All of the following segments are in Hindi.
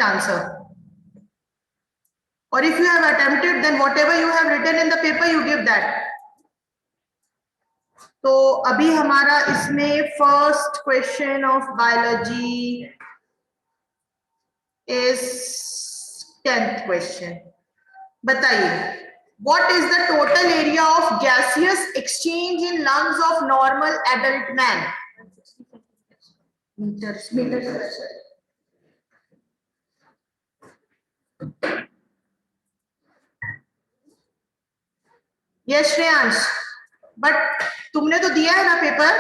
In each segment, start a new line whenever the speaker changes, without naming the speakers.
answer. Or if you have attempted, then whatever you have written in the paper, you give that. तो अभी हमारा इसमें first question of biology is 10th question. बताइए, what is the total area of gaseous exchange in lungs of normal adult man? meters. Yes, Shreyansh, but तुमने तो दिया है ना पेपर,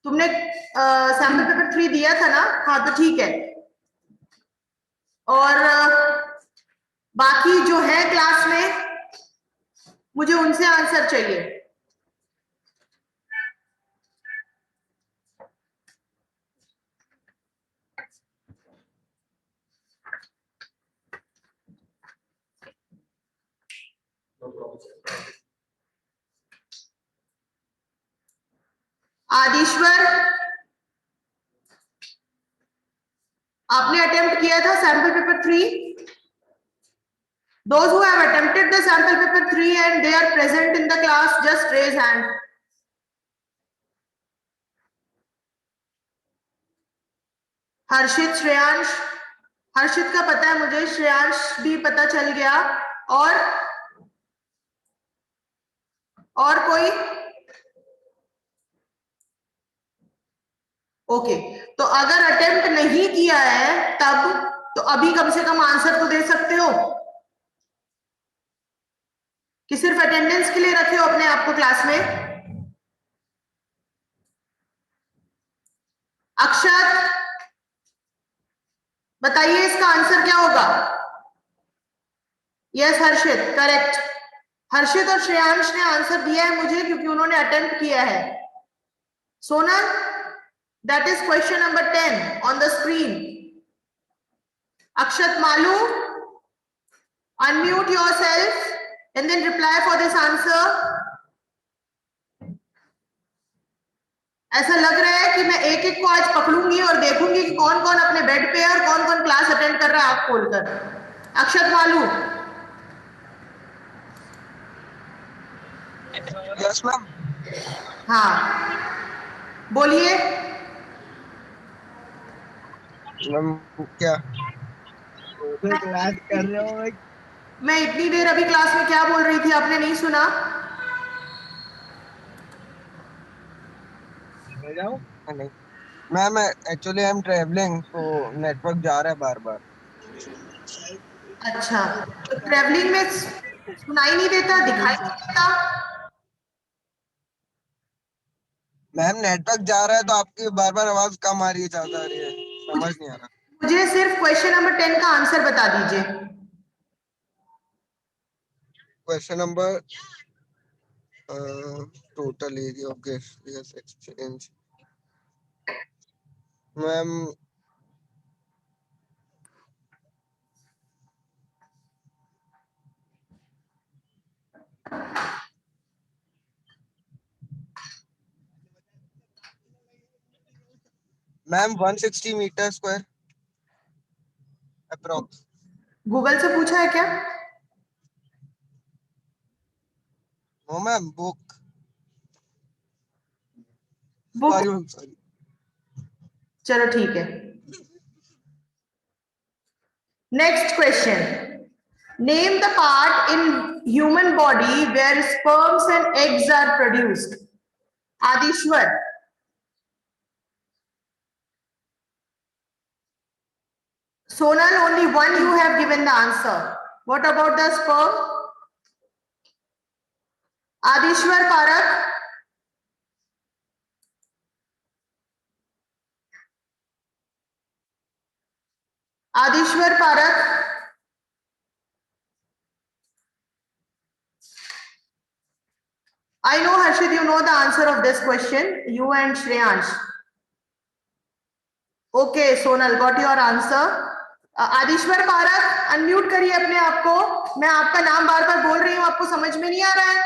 तुमने सैम्पल पेपर 3 दिया था ना? हाँ, तो ठीक है. और बाकी जो है क्लास में, मुझे उनसे आंसर चाहिए. आदिश्वर, आपने अटेम्प्ट किया था sample paper 3? Those who have attempted the sample paper 3 and they are present in the class, just raise hand. हर्षित, श्रेयांश, हर्षित का पता है मुझे, श्रेयांश भी पता चल गया. और कोई? ओके, तो अगर अटेम्प्ट नहीं किया है तब तो अभी कम से कम आंसर तो दे सकते हो कि सिर्फ अटेंडेंस के लिए रखे हो अपने आप को क्लास में. अक्षत, बताइए इसका आंसर क्या होगा? यस हर्षित, करेक्ट. हर्षित और श्रेयांश ने आंसर दिया है मुझे क्योंकि उन्होंने अटेम्प्ट किया है. Sonal, that is question number 10 on the screen. Akshat Malu, unmute yourself and then reply for this answer. ऐसा लग रहा है कि मैं एक एक को आज पकड़ूंगी और देखूंगी कि कौन कौन अपने बेड पे है और कौन कौन क्लास अटेंड कर रहा है आंख खोलकर. अक्षत मालू.
Yes ma'am.
हाँ, बोलिए.
मैम क्या क्लास कर रहे हो?
मैं इतनी देर अभी क्लास में क्या बोल रही थी, आपने नहीं सुना?
नहीं ma'am, actually I am travelling, तो नेटवर्क जा रहा है बार बार.
अच्छा, तो ट्रेवलिंग में सुनाई नहीं देता, दिखाई नहीं देता?
मैम नेटवर्क जा रहा है तो आपकी बार बार आवाज कम आ रही है, ज्यादा आ रही है, समझ नहीं आ रहा.
मुझे सिर्फ क्वेश्चन नंबर 10 का आंसर बता दीजिए.
Question number total area of gaseous exchange. Ma'am ma'am 160 metre square approx.
Google से पूछा है क्या?
No ma'am, book.
Book.
Sorry.
चलो ठीक है. Next question. Name the part in human body where sperms and eggs are produced. Adishwar. Sonal, only one you have given the answer. What about the sperm? Adishwar Parak. Adishwar Parak. I know Harshit, you know the answer of this question. You and Shreyansh. Okay, Sonal, got your answer. Adishwar park, unmute करिए अपने आप को. मैं आपका नाम बार बार बोल रही हूँ, आपको समझ में नहीं आ रहा है?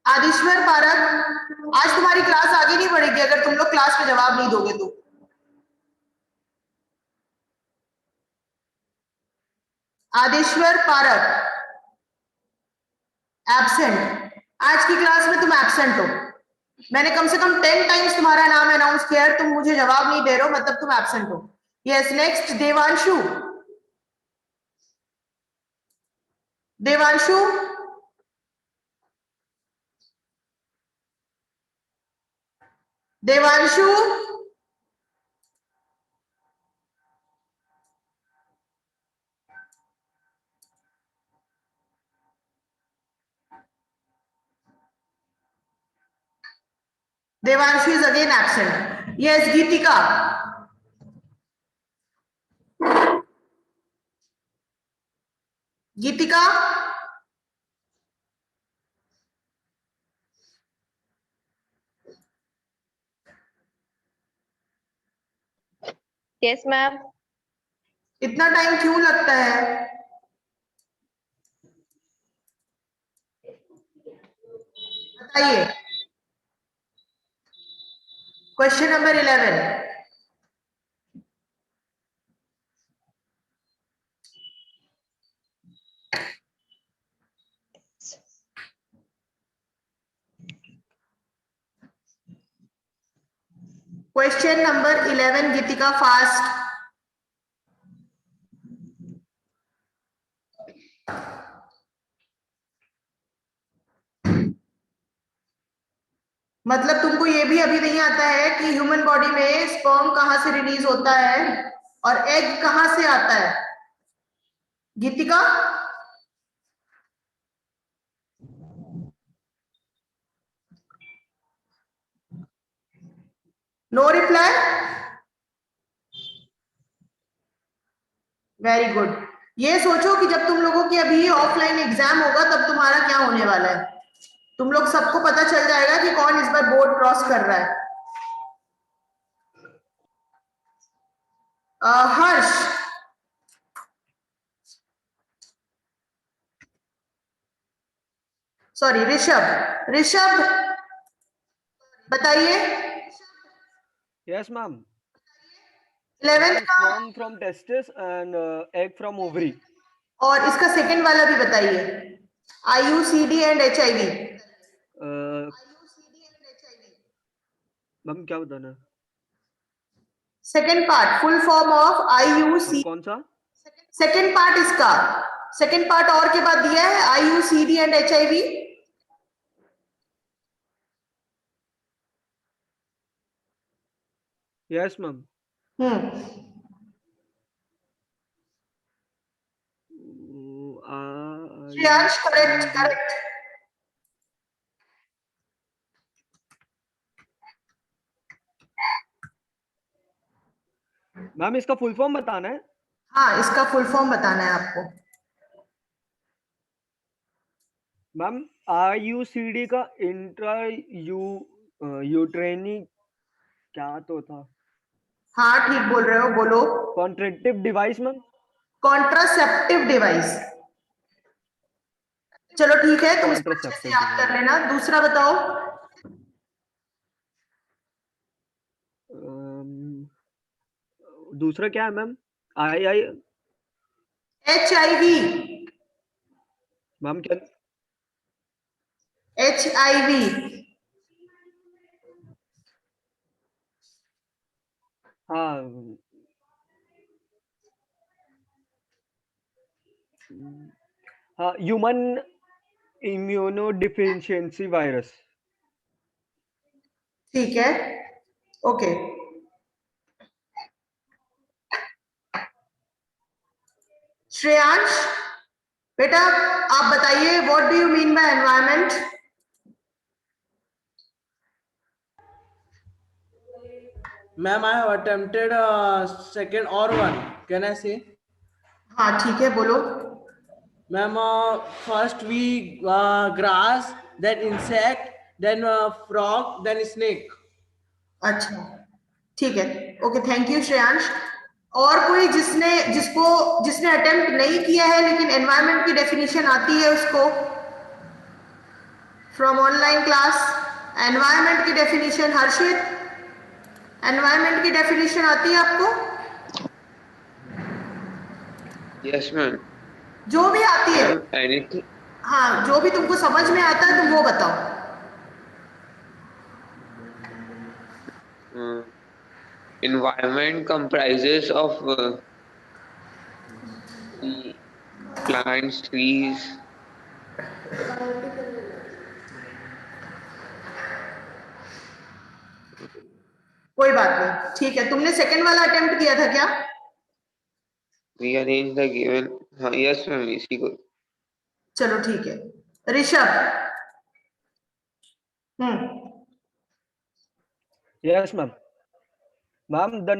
आदिश्वर पारक, आज तुम्हारी क्लास आगे नहीं बढ़ेगी अगर तुम लोग क्लास में जवाब नहीं दोगे तो। आदिश्वर पारक एब्सेंट, आज की क्लास में तुम एब्सेंट हो। मैंने कम से कम 10 टाइम्स तुम्हारा नाम अनाउंस किया है, तुम मुझे जवाब नहीं दे रहे हो, मतलब तुम एब्सेंट हो। Yes, next Devanshu. Devanshu, Devanshu, Devanshu is again absent. Yes, Geetika. Geetika,
yes ma'am.
इतना टाइम क्यों लगता है? बताइए। Question number 11। क्वेश्चन नंबर 11, गीतिका फास्ट। मतलब तुमको ये भी अभी नहीं आता है कि ह्यूमन बॉडी में स्पर्म कहां से रिलीज होता है और एग कहां से आता है? गीतिका, नो रिप्लाई। Very good. ये सोचो कि जब तुम लोगों की अभी ऑफलाइन एग्जाम होगा तब तुम्हारा क्या होने वाला है। तुम लोग सबको पता चल जाएगा कि कौन इस बार बोर्ड क्रॉस कर रहा है। हर्ष, सॉरी ऋषभ, ऋषभ बताइए।
Yes, ma'am.
11th का
Sperm from testis and egg from ovary.
और इसका सेकंड वाला भी बताइए, IUCD एंड HIV।
मैम क्या बताना है?
Second part, full form of IUCD।
कौन सा?
सेकंड पार्ट इसका, सेकंड पार्ट और के बाद दिया है IUCD and HIV।
Yes, ma'am.
Shreyansh, correct correct.
Ma'am इसका फुल फॉर्म बताना है?
हाँ, इसका फुल फॉर्म बताना है आपको।
मैम IUCD का इंट्रा यूट्रेनी क्या तो था?
हाँ ठीक बोल रहे हो, बोलो।
कॉन्ट्रेक्टिव डिवाइस मैम।
Contraceptive device. चलो ठीक है, तुम इसको अच्छे से
Contraceptive
याद कर
device.
लेना। दूसरा बताओ।
दूसरा क्या है मैम? आई
HIV।
मैम क्या?
HIV।
हाँ हाँ, ह्यूमन इम्यूनोडिफिशियंसी वायरस।
ठीक है, ओके। श्रेयांश बेटा, आप बताइए, what do you mean by environment?
Ma'am, I have attempted second or one. Can I say?
हाँ ठीक है, बोलो।
Ma'am, first we grass, then insect, then frog, then snake.
अच्छा ठीक है, ओके, थैंक यू श्रेयांश। और कोई जिसने अटेम्प्ट नहीं किया है लेकिन एनवायरनमेंट की डेफिनेशन आती है उसको, फ्रॉम ऑनलाइन क्लास? एनवायरनमेंट की डेफिनेशन, हर्षित, एनवायरनमेंट की डेफिनेशन आती है आपको?
Yes ma'am.
जो भी आती है,
एनीथिंग,
हाँ, जो भी तुमको समझ में आता है तुम वो बताओ।
environment comprises of plants, trees.
कोई बात नहीं, ठीक है। तुमने सेकंड वाला अटेम्प्ट किया था क्या?
Rearrange the given. हाँ, यस मैम, इसी को।
चलो ठीक है। Rishabh.
Yes, ma'am. Ma'am, the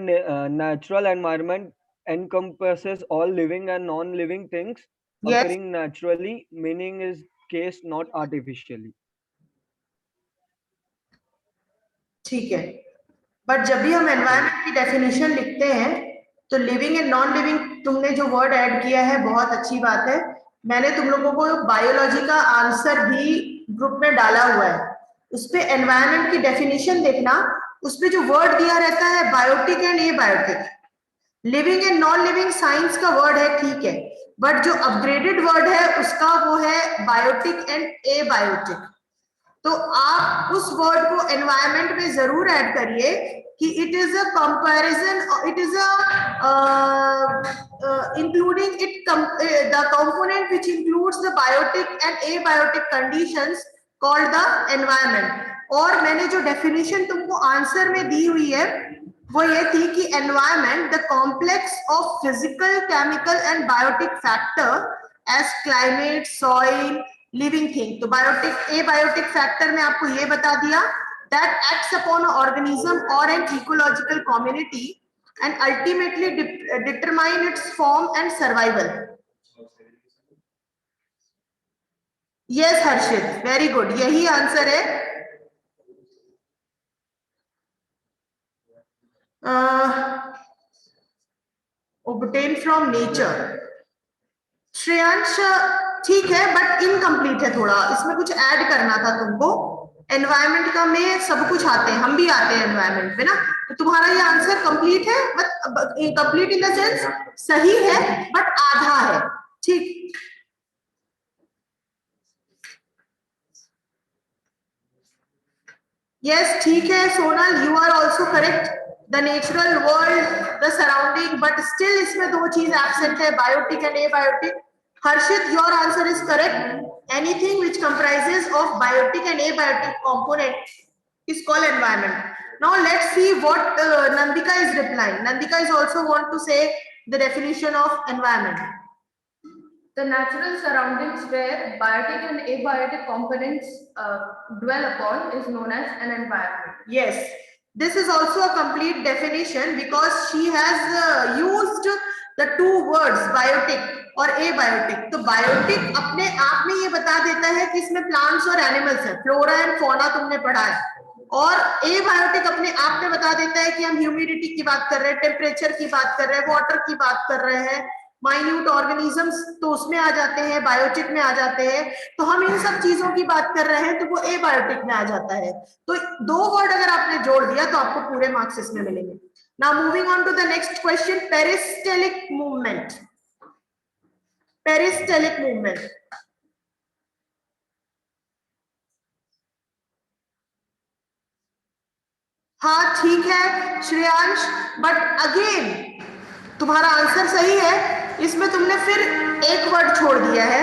natural environment encompasses all living and non-living things
Yes.
occurring naturally, meaning is case not artificially.
ठीक है, बट जब भी हम एनवायरनमेंट की डेफिनेशन लिखते हैं तो लिविंग एंड नॉन लिविंग, तुमने जो वर्ड ऐड किया है बहुत अच्छी बात है। मैंने तुम लोगों को बायोलॉजी का आंसर भी ग्रुप में डाला हुआ है, उस पे एनवायरनमेंट की डेफिनेशन देखना, उस पे जो वर्ड दिया रहता है biotic and abiotic, living and non living science का वर्ड है, ठीक है, बट जो अपग्रेडेड वर्ड है उसका वो है बायोटिक एंड एबायोटिक। तो आप उस वर्ड को एनवायरनमेंट में जरूर ऐड करिए कि it is a comparison, it is including it the component which includes the biotic and abiotic conditions called the environment. और मैंने जो डेफिनेशन तुमको आंसर में दी हुई है वो ये थी कि environment the complex of physical, chemical and biotic factor as climate, soil, living thing. तो बायोटिक, एबायोटिक फैक्टर में आपको ये बता दिया that acts upon an organism or an ecological community and ultimately determine its form and survival. Yes Harshit, very good, यही आंसर है। obtain from nature। श्रेयांश ठीक है बट इनकम्प्लीट है थोड़ा, इसमें कुछ ऐड करना था तुमको। एनवायरनमेंट का में सब कुछ आते हैं, हम भी आते हैं एनवायरनमेंट में ना, तो तुम्हारा ये आंसर कंप्लीट है, but complete in the sense सही है बट आधा है, ठीक। यस ठीक है Sonal, you are also correct, the natural world, the surrounding, but still इसमें दो चीज एब्सेंट है, biotic and abiotic. Harshit, your answer is correct. Anything which comprises of biotic and abiotic component is called environment. Now let's see what Nandika is replying. Nandika is also want to say the definition of environment.
The natural surroundings where biotic and abiotic components dwell upon is known as an environment.
Yes, this is also a complete definition because she has used the two words biotic और एबायोटिक। तो बायोटिक अपने आप में ये बता देता है कि इसमें प्लांट्स और एनिमल्स है, फ्लोरा एंड फौना तुमने पढ़ा है, और एबायोटिक अपने आप में बता देता है कि हम ह्यूमिडिटी की बात कर रहे हैं, टेम्परेचर की बात कर रहे हैं, वाटर की बात कर रहे हैं, माइन्यूट ऑर्गेनिजम्स तो उसमें आ जाते हैं, बायोटिक में आ जाते हैं, तो हम इन सब चीजों की बात कर रहे हैं तो वो एबायोटिक में आ जाता है। तो दो वर्ड अगर आपने जोड़ दिया तो आपको पूरे मार्क्स इसमें मिलेंगे। Now moving on to the next question, peristaltic movement. Peristaltic movement, हाँ ठीक है श्रेयांश, बट अगेन तुम्हारा आंसर सही है, इसमें तुमने फिर एक वर्ड छोड़ दिया है,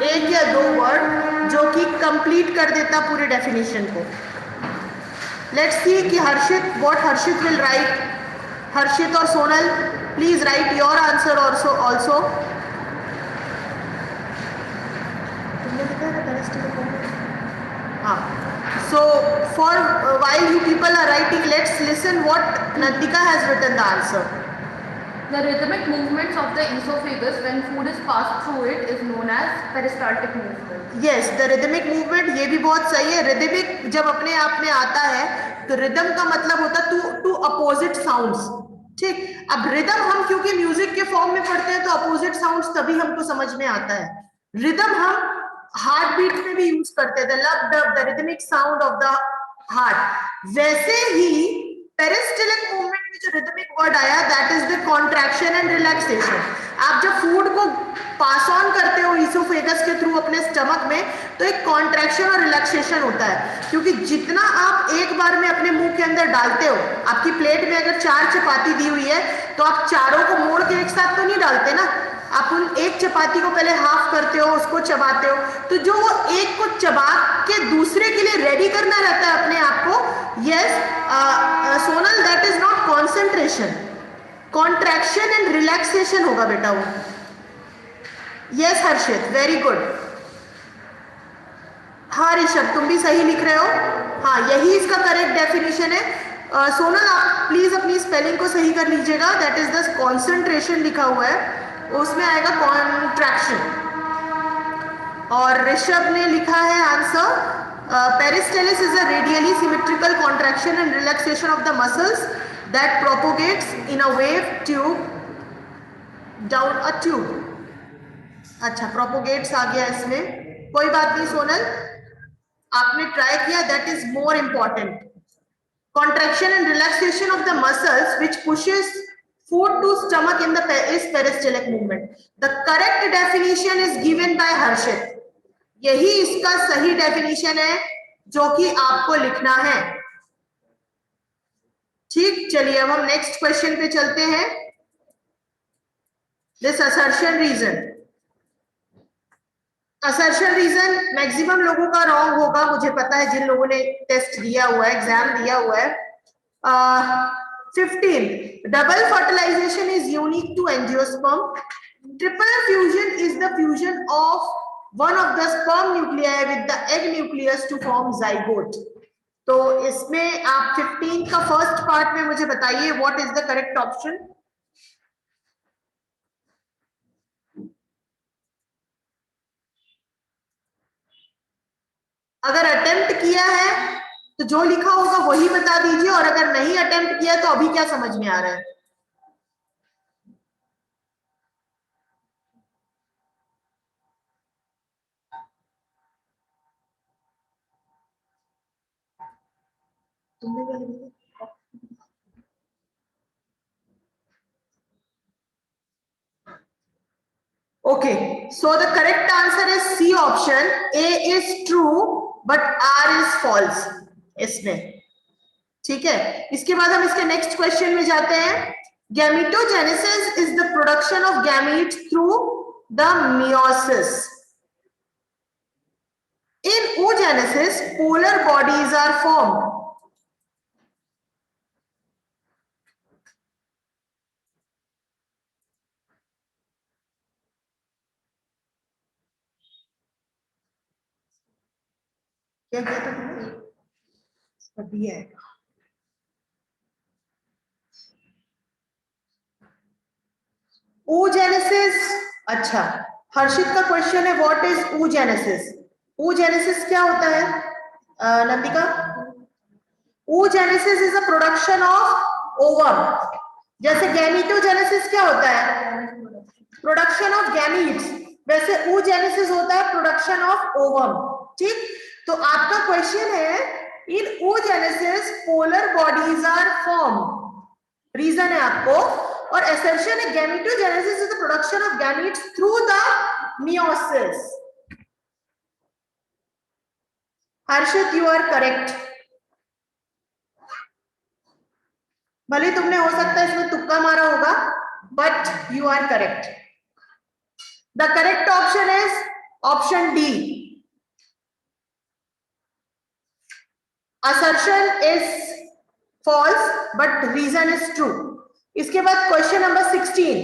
एक या दो वर्ड जो कि कंप्लीट कर देता पूरे डेफिनेशन को। लेट्स सी कि हर्षित, व्हाट हर्षित विल राइट। हर्षित और Sonal please right your answer also. So for while you people are writing, let's listen what Nandika has written the answer.
The rhythmic movements of the esophagus when food is passed through it is known as peristaltic movement.
Yes, the rhythmic movement, ये भी बहुत सही है। rhythmic जब अपने आप में आता है तो rhythm का मतलब होता है two opposite sounds, ठीक, अब रिदम हम क्योंकि म्यूजिक के फॉर्म में पढ़ते हैं तो अपोजिट साउंड्स तभी हमको समझ में आता है। रिदम हम हार्ट बीट में भी यूज करते हैं, the rhythmic sound of the heart. वैसे ही पेरिस्टलिक मूवमेंट में जो रिदमिक वर्ड आया, that is the contraction and relaxation. आप जब फूड को पास ऑन करते हो इसोफेगस के थ्रू अपने स्टमक में, तो एक कॉन्ट्रैक्शन और रिलैक्सेशन होता है, क्योंकि जितना आप एक बार में अपने मुंह के अंदर डालते हो, आपकी प्लेट में अगर 4 चपाती दी हुई है तो आप चारों को मोड़ के एक साथ तो नहीं डालते ना, आप उन एक चपाती को पहले हाफ करते हो, उसको चबाते हो, तो जो वो एक को चबा के दूसरे के लिए रेडी करना रहता है अपने आप को। Yes Sonal, that is not concentration, contraction and relaxation होगा बेटा वो। यस हर्षित, वेरी गुड। हाँ ऋषभ, तुम भी सही लिख रहे हो, हाँ यही इसका करेक्ट डेफिनेशन है। सोनल आप प्लीज अपनी स्पेलिंग को सही कर लीजिएगा, दैट इज द कॉन्सेंट्रेशन लिखा हुआ है, उसमें आएगा कॉन्ट्रैक्शन। और ऋषभ ने लिखा है answer, peristalsis is a radially symmetrical contraction and relaxation of the muscles that propagates in a wave tube down a tube. अच्छा, प्रोपोगेट्स आ गया इसमें, कोई बात नहीं सोनल, आपने ट्राई किया, that is more important. Contraction and relaxation of the muscles which pushes food to stomach in the is peristaltic movement. The correct definition is given by Harshit. यही इसका सही डेफिनेशन है जो कि आपको लिखना है। ठीक, चलिए अब हम नेक्स्ट क्वेश्चन पे चलते हैं। This assertion reason, assertion reason maximum लोगों का रॉन्ग होगा, मुझे पता है, जिन लोगों ने टेस्ट दिया हुआ है, एग्जाम दिया हुआ है। 15 double fertilization is unique to angiosperm. Triple fusion is the fusion of one of the sperm nuclei with the egg nucleus to form zygote. तो इसमें आप 15 का फर्स्ट पार्ट में मुझे बताइए what is the correct option. अगर अटेम्प्ट किया है तो जो लिखा होगा वही बता दीजिए, और अगर नहीं अटेम्प्ट किया तो अभी क्या समझ में आ रहा है। तुमने क्या लिखा? Okay, so the correct answer is C option. A is true but R is false इसमें। ठीक है, इसके बाद हम इसके नेक्स्ट क्वेश्चन में जाते हैं। Gametogenesis is the production of gametes through the meiosis. In oogenesis, polar bodies are formed. क्या किया था तुमने? अभी है। oogenesis, अच्छा, हर्षित का क्वेश्चन है व्हाट इज oogenesis। oogenesis क्या होता है Nandika? oogenesis is a production of ovum. जैसे गैमीटोजेनेसिस क्या होता है? प्रोडक्शन ऑफ गैमीट्स, वैसे oogenesis होता है प्रोडक्शन ऑफ ओवम। ठीक, तो आपका क्वेश्चन है in oogenesis polar bodies are form, reason है आपको, और assertion है gametogenesis is the production of gametes through the meiosis. Harshit, you are correct. भले तुमने हो सकता है इसमें तुक्का मारा होगा, but you are correct. The correct option is option D. Assertion is false but reason is true. इसके बाद question number 16,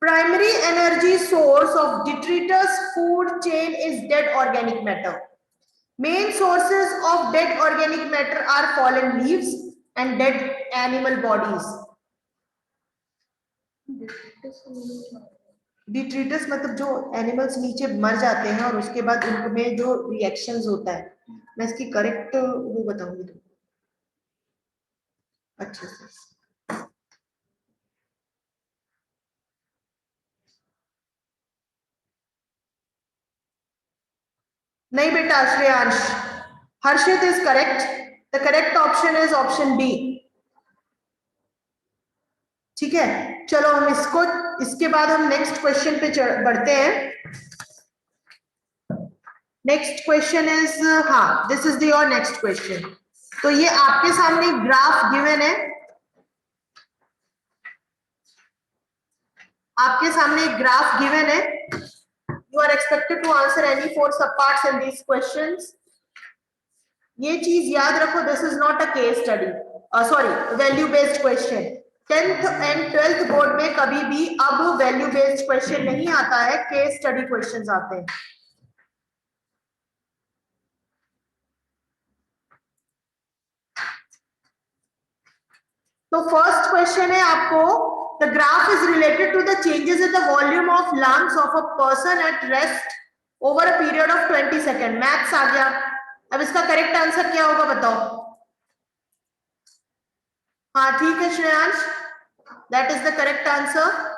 primary energy source of detritus food chain is dead organic matter. Main sources of dead organic matter are fallen leaves and dead animal bodies. detritus मतलब जो एनिमल्स नीचे मर जाते हैं और उसके बाद उनमें जो रिएक्शंस होता है, मैं इसकी करेक्ट वो बताऊंगी तुमको अच्छे से। नहीं बेटा Shreyansh, Harshit is correct, the correct option is option B. ठीक है, चलो हम इसके बाद हम नेक्स्ट क्वेश्चन पे बढ़ते हैं। नेक्स्ट क्वेश्चन इज, हाँ this is your next question. तो ये आपके सामने ग्राफ गिवन है, आपके सामने एक ग्राफ गिवन है। You are expected to answer any 4 sub parts in these questions. ये चीज याद रखो, this is not a case study, sorry value based question. 10th and 12th board में कभी भी अब वैल्यू बेस्ड क्वेश्चन नहीं आता है, केस स्टडी क्वेश्चंस आते हैं। तो फर्स्ट क्वेश्चन है आपको, the graph is related to the changes in the volume of lungs of a person at rest over a period of 20 second. Maths आ गया, अब इसका करेक्ट आंसर क्या होगा बताओ। हाँ ठीक है Shreyansh, that is the correct answer.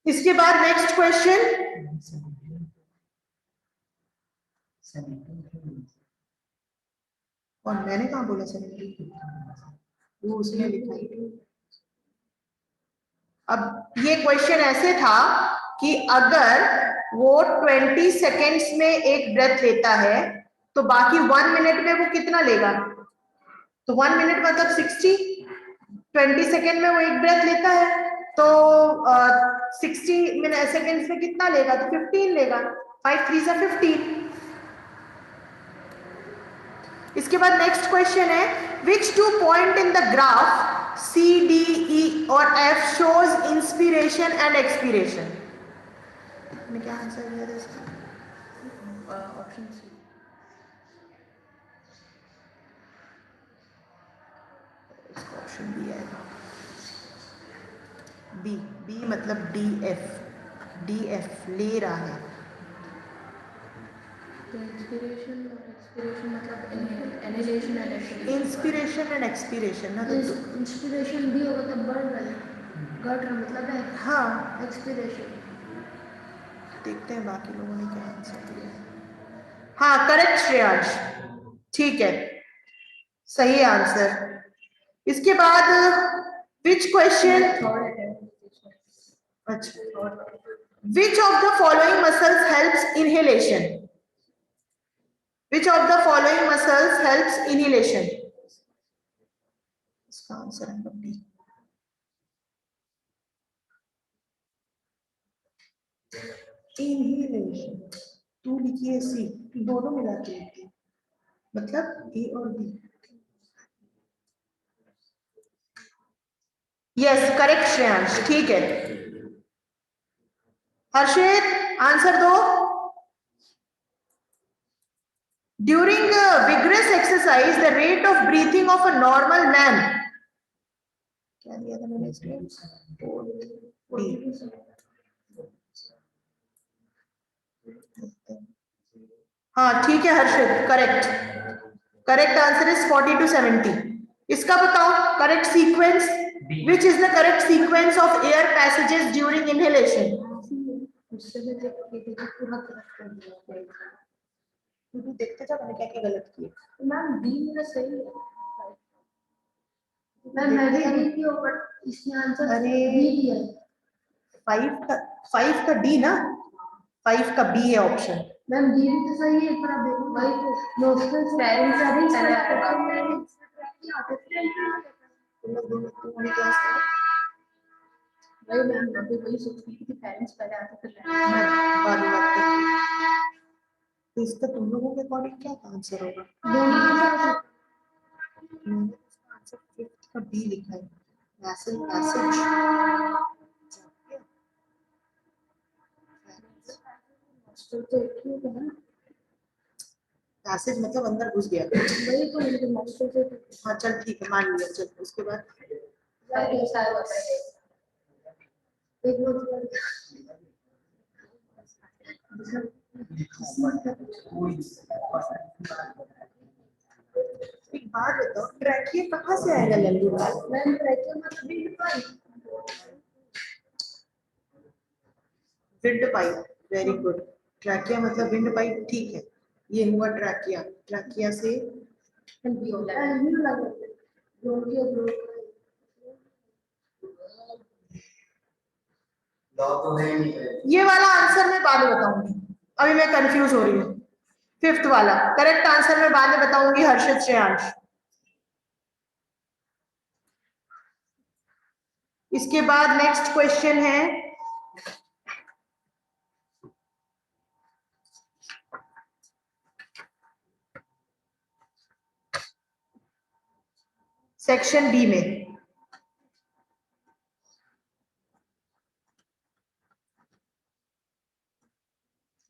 इसके बाद नेक्स्ट क्वेश्चन, और मैंने कहा बोला 70, वो उसने लिखा ही। अब ये क्वेश्चन ऐसे था कि अगर वो 20 सेकेंड्स में एक ब्रेथ लेता है तो बाकी 1 मिनट में वो कितना लेगा। तो 1 मिनट मतलब 60, 20 सेकेंड में वो एक ब्रेथ लेता है तो 60 मिनट सेकेंड्स में कितना लेगा, तो 15 लेगा। 5 3 से 15। इसके बाद नेक्स्ट क्वेश्चन है, विच 2 point in the graph C, D, E और F shows inspiration and expiration। मैंने क्या आंसर दिया था इसका? Option C. इसका ऑप्शन बी आएगा, बी। बी मतलब DF, DF ले रहा है।
तो इंस्पिरेशन और एक्सपिरेशन मतलब inhalation and expiration.
Inspiration and expiration ना, तो
इंस्पिरेशन भी होगा तब बढ़ रहा है, घट रहा मतलब है।
हाँ
एक्सपिरेशन।
देखते हैं बाकी लोगों ने क्या आंसर दिया है। हाँ करेक्ट श्रेयांश, ठीक है, सही आंसर। इसके बाद विच क्वेश्चन, अच्छा, which of the following muscles helps inhalation. Which of the following muscles helps inhalation? इसका आंसर है B। Inhalation, तू लिखिए C, दोनों मिला के लिखिए, मतलब A और B। यस करेक्ट श्रेयांश, ठीक है। हर्षित आंसर दो। During vigorous exercise, the rate of breathing of a normal man, क्या दिया था मैंने इसमें, हाँ ठीक है Harshit, correct. Correct answer is 40 to 70। इसका बताओ correct sequence, which is the correct sequence of air passages during inhalation. तू देखते जा मैंने क्या क्या गलत किया।
मैम बी मेरा सही है। मैं भी सही थी और इसमें आंसर
अरे
बी दिया है।
5 का डी ना, 5 का बी है ऑप्शन।
मैम बी भी तो सही है, पर अब देखो भाई तो नोस्ट्रल्स पेरेंट्स आ रही है।
तुम लोग दोनों तुम्हारी क्लास में
भाई मैम अभी वही सोचती थी कि पेरेंट्स पहले आते थे।
बाद में बात करते हैं। तो इसका तुम लोगों के अकॉर्डिंग क्या आंसर होगा।
दोनों का
आंसर 5 का बी लिखा है, पैसेज पैसेज।
तो एक ही होगा ना,
पैसेज मतलब अंदर घुस गया।
वही तो मुझे नोस्ट्रल से।
हाँ चल ठीक है मान लिया, चल उसके बाद
ऐसा होता है एक
एक बात बताओ, ट्रैकिया कहाँ से आएगा लल्लू लाल?
मैम ट्रैकिया मतलब wind pipe.
Wind pipe, very good. Trachea मतलब विंड पाइप, ठीक है। ये हुआ ट्रैकिया। ट्रैकिया से ये वाला आंसर मैं बाद में बताऊंगी, अभी मैं कंफ्यूज हो रही हूँ। फिफ्थ वाला करेक्ट आंसर मैं बाद में बताऊंगी हर्षित श्रेयांश। इसके बाद नेक्स्ट क्वेश्चन है सेक्शन बी में।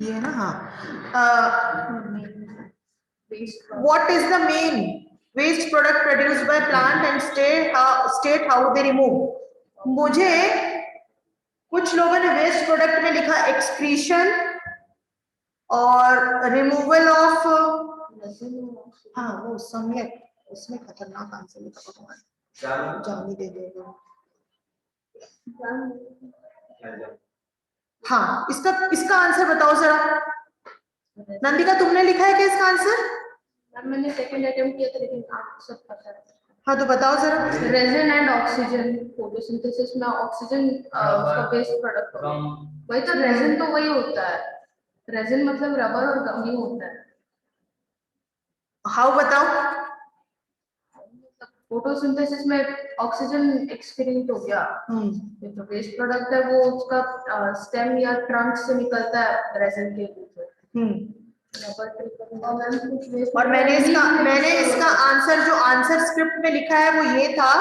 ये है ना, हाँ। What is the main waste product produced by plant and state how they remove? मुझे कुछ लोगों ने वेस्ट प्रोडक्ट में लिखा एक्सक्रीशन और रिमूवल ऑफ, हाँ वो सम्यक, उसमें खतरनाक आंसर लिखा भगवान जानी दे देगा। हाँ इसका आंसर बताओ जरा। नंदिका तुमने लिखा है क्या इसका आंसर?
मैंने सेकंड अटेम्प्ट किया था लेकिन आपको सब पता है।
हाँ तो बताओ जरा।
रेजिन एंड ऑक्सीजन, फोटोसिंथेसिस में ऑक्सीजन उसका बेस्ट प्रोडक्ट होता है। वही तो रेजिन तो वही होता है, रेजिन मतलब रबर और गम ही होता है।
हाउ बताओ।
फोटोसिंथेसिस में ऑक्सीजन एक्सक्रीट हो गया, ये तो वेस्ट प्रोडक्ट है, वो उसका स्टेम या ट्रंक से निकलता है रेजिन के रूप
और मैंने इसका आंसर जो आंसर स्क्रिप्ट में लिखा है वो ये था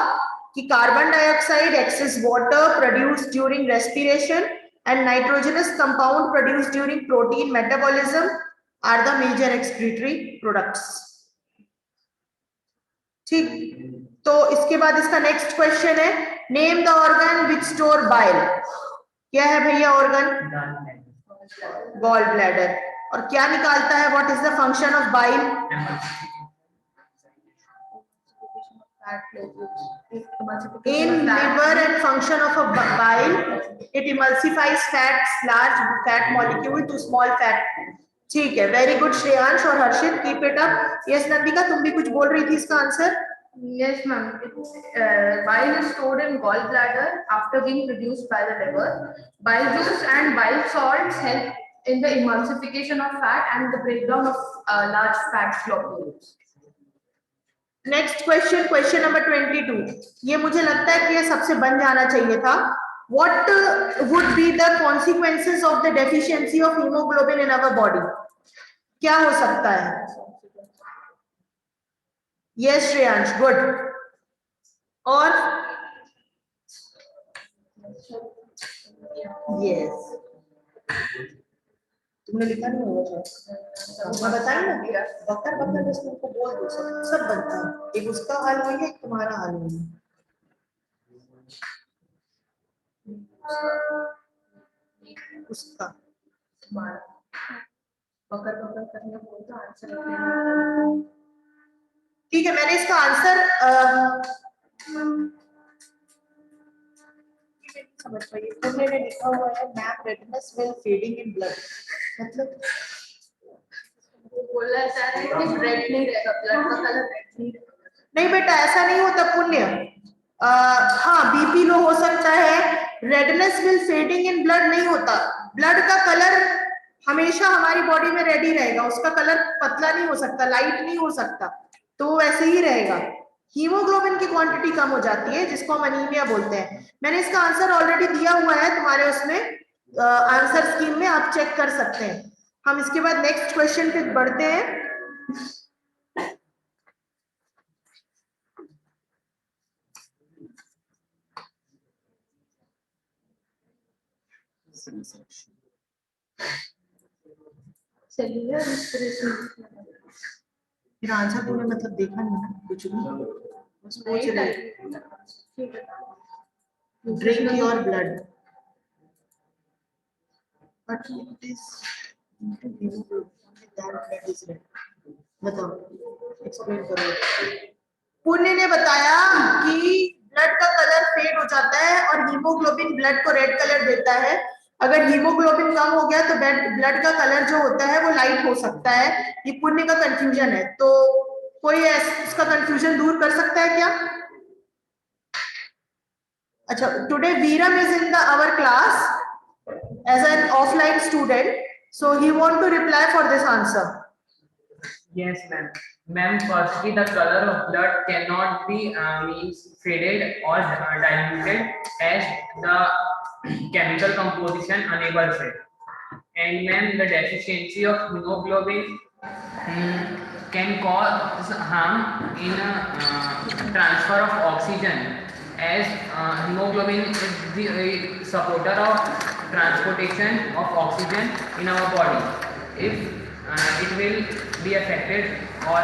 कि carbon dioxide, excess water produced during respiration and nitrogenous compound produced during protein metabolism are the major excretory products. ठीक, तो इसके बाद इसका नेक्स्ट क्वेश्चन है name the organ which store bile. क्या है भैया ऑर्गन? Gall bladder. और क्या निकालता है? What is the function of bile? In liver and function of a bile, it emulsifies fats, large fat molecule to small fat। ठीक है, वेरी गुड श्रेयांश और Harshit, keep it up. Yes Nandika तुम भी कुछ बोल रही थी इसका answer?
Yes, ma'am. Bile is stored in gallbladder after being produced by the liver. Bile juice and bile salts help in the emulsification of fat and the breakdown of large fat globules.
Next question, question number 22। ये मुझे लगता है कि ये सबसे बन जाना चाहिए था। What would be the consequences of the deficiency of hemoglobin in our body? क्या हो सकता है? Yes Shreyansh, good. और यस तुमने लिखा नहीं होगा सर, मैं बताई ना बकर बकर बस तुमको बोल दो, सब बनता है। एक उसका हाल हुई है, एक तुम्हारा हाल हुई है। उसका
बकर बकर करने को तो आंसर
ठीक है, मैंने इसका आंसर समझ पाइए। तुमने लिखा हुआ है map retinas will fading in blood, मतलब
बोला जा रहा है कि रेड नहीं रहेगा, ब्लड का कलर रेड नहीं रहेगा।
नहीं बेटा ऐसा नहीं होता पुण्य। हाँ बीपी लो हो सकता है, redness will fading in blood नहीं होता। ब्लड का कलर हमेशा हमारी बॉडी में रेड ही रहेगा, उसका कलर पतला नहीं हो सकता, लाइट नहीं हो सकता, तो वो वैसे ही रहेगा। हीमोग्लोबिन की क्वांटिटी कम हो जाती है जिसको हम अनीमिया बोलते हैं। मैंने इसका आंसर ऑलरेडी दिया हुआ है तुम्हारे उसमें आंसर स्कीम में, आप चेक कर सकते हैं। हम इसके बाद नेक्स्ट क्वेश्चन पे बढ़ते हैं।
सेल्युलर रेस्पिरेशन
फिर आंसर तूने मतलब देखा नहीं ना कुछ भी, बस पूछ रही। Drink your blood, but it is बताओ, एक्सप्लेन करो। पुण्य ने बताया कि ब्लड का कलर फेड हो जाता है और हीमोग्लोबिन ब्लड को रेड कलर देता है। अगर हीमोग्लोबिन कम हो गया तो ब्लड का कलर जो होता है वो लाइट हो सकता है। ये पुण्य का कंफ्यूजन है, तो कोई इसका कंफ्यूजन दूर कर सकता है क्या? अच्छा, today Veeram is in the our class as an offline student, so he want to reply for this answer.
Yes, ma'am. Ma'am, firstly, the color of blood cannot be means faded or diluted as the chemical composition enables it. And ma'am, the deficiency of hemoglobin can cause harm in transfer of oxygen, as hemoglobin is the supporter of transportation of oxygen in our body. If it will be affected or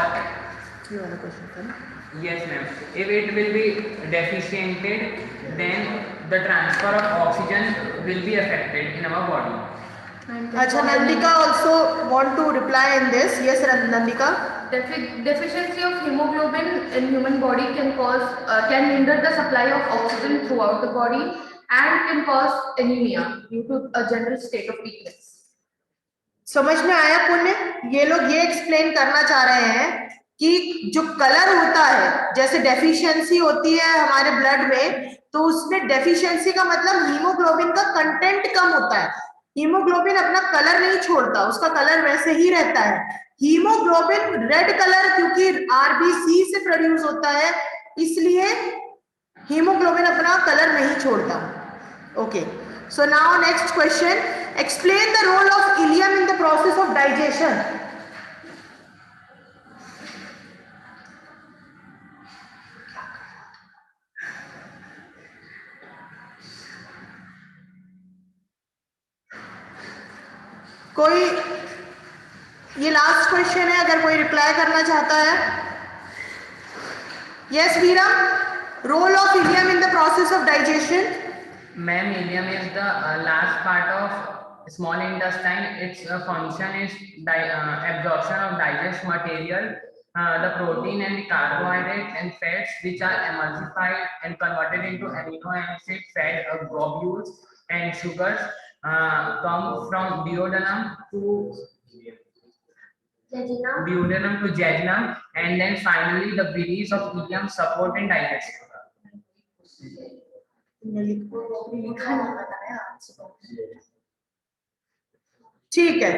yes ma'am, if it will be deficiented, then the transfer of oxygen will be affected in our body.
Acha, Nandika also want to reply in this. Yes, Nandika.
Deficiency of hemoglobin in human body can hinder the supply of oxygen throughout the body and can cause anemia due to a general state of weakness.
समझ में आया पुण्य? ये लोग ये एक्सप्लेन करना चाह रहे हैं कि जो कलर होता है, जैसे डेफिशिएंसी होती है हमारे ब्लड में, तो उसमें डेफिशिएंसी का मतलब हीमोग्लोबिन का कंटेंट कम होता है। हीमोग्लोबिन अपना कलर नहीं छोड़ता, उसका कलर वैसे ही रहता है। हीमोग्लोबिन रेड कलर क्योंकि आरबीसी से प्रोड्यूस होता है, इसलिए हीमोग्लोबिन अपना कलर नहीं छोड़ता। Okay, so now next question, explain the role of ileum in the process of digestion. कोई, ये लास्ट क्वेश्चन है, अगर कोई रिप्लाई करना चाहता है। Yes Veeram, role of ileum in the process of digestion.
Ma'am, ileum is the last part of small intestine. Its function is absorption of digest material, the protein and carbohydrates and fats which are emulsified and converted into amino acid fat globules and sugars come from duodenum to jejunum, and then finally the release of ileum support and digestion.
ठीक है,